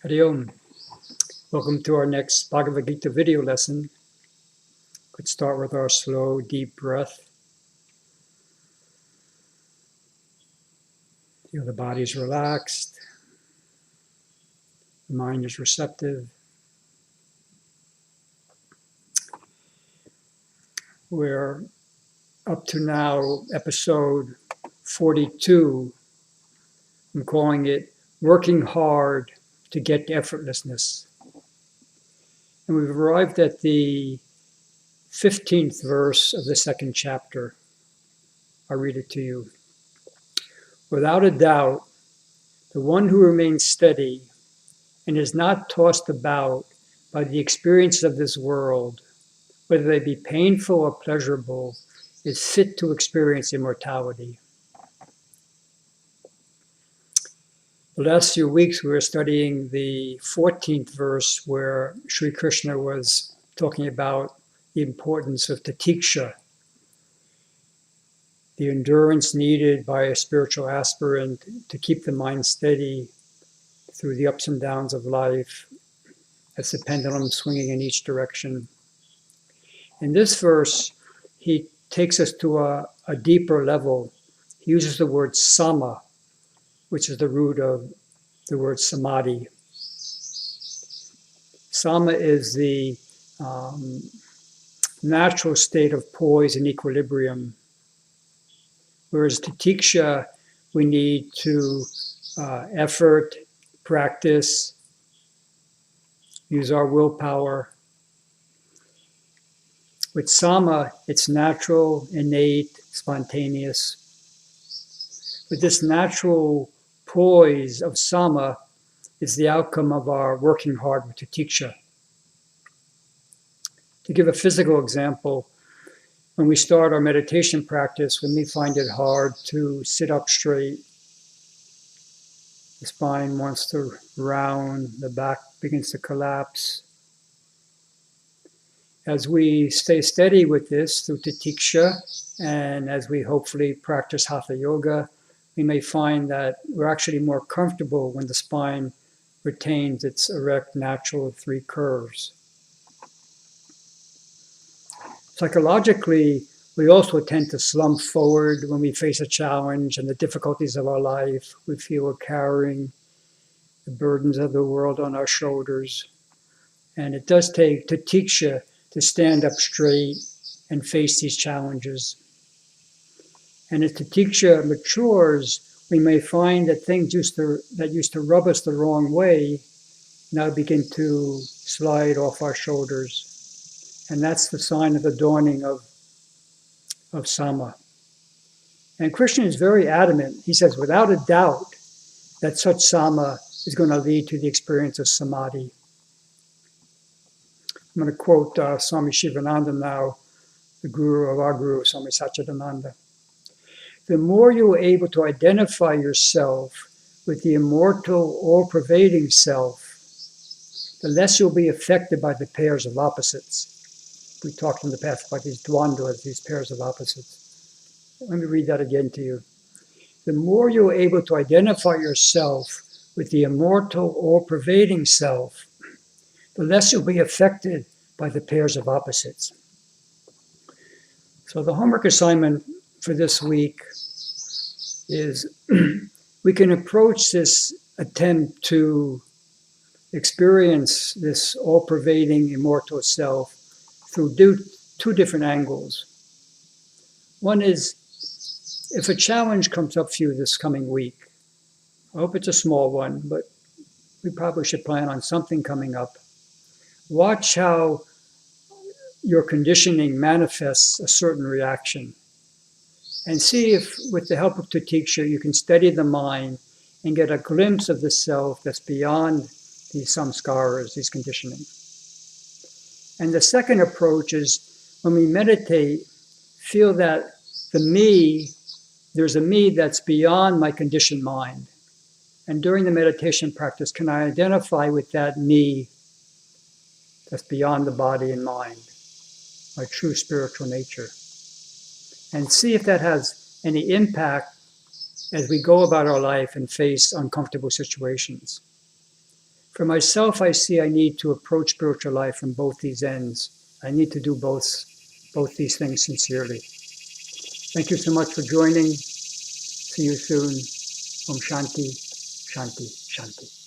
Hari Om. Welcome to our next Bhagavad Gita video lesson. Could start with our slow, deep breath. Feel the body is relaxed. The mind is receptive. We're up to now episode 42. I'm calling it Working Hard to Get to Effortlessness. And we've arrived at the 15th verse of the second chapter. I'll read it to you. Without a doubt, the one who remains steady and is not tossed about by the experiences of this world, whether they be painful or pleasurable, is fit to experience immortality. The last few weeks we were studying the 14th verse where Sri Krishna was talking about the importance of tatiksha, the endurance needed by a spiritual aspirant to keep the mind steady through the ups and downs of life as the pendulum swinging in each direction. In this verse, he takes us to a deeper level. He uses the word sama, which is the root of the word samadhi. Sama is the natural state of poise and equilibrium, whereas tatiksha, we need to effort, practice, use our willpower. With sama, it's natural, innate, spontaneous. But this natural poise of sama is the outcome of our working hard with tatiksha. To give a physical example, when we start our meditation practice, when we find it hard to sit up straight, the spine wants to round, the back begins to collapse. As we stay steady with this through tatiksha, and as we hopefully practice hatha yoga, we may find that we're actually more comfortable when the spine retains its erect, natural three curves. Psychologically, we also tend to slump forward when we face a challenge and the difficulties of our life. We feel we're carrying the burdens of the world on our shoulders. And it does take tatiksha to stand up straight and face these challenges. And as tatiksha matures, we may find that things that used to rub us the wrong way now begin to slide off our shoulders. And that's the sign of the dawning of sama. And Krishna is very adamant. He says, without a doubt, that such sama is going to lead to the experience of samadhi. I'm going to quote Swami Shivananda now, the guru of our guru, Swami Satchidananda. The more you are able to identify yourself with the immortal, all-pervading self, the less you'll be affected by the pairs of opposites. We talked in the past about these dvandvas, these pairs of opposites. Let me read that again to you. The more you are able to identify yourself with the immortal, all-pervading self, the less you'll be affected by the pairs of opposites. So the homework assignment for this week is we can approach this attempt to experience this all-pervading immortal self through two different angles. One is, if a challenge comes up for you this coming week, I hope it's a small one, but we probably should plan on something coming up. Watch how your conditioning manifests a certain reaction. And see if, with the help of tatiksha, you can steady the mind and get a glimpse of the self that's beyond these samskaras, these conditioning. And the second approach is, when we meditate, feel that there's a me that's beyond my conditioned mind. And during the meditation practice, can I identify with that me that's beyond the body and mind, my true spiritual nature? And see if that has any impact as we go about our life and face uncomfortable situations. For myself, I see I need to approach spiritual life from both these ends. I need to do both these things sincerely. Thank you so much for joining. See you soon. Om Shanti, Shanti, Shanti.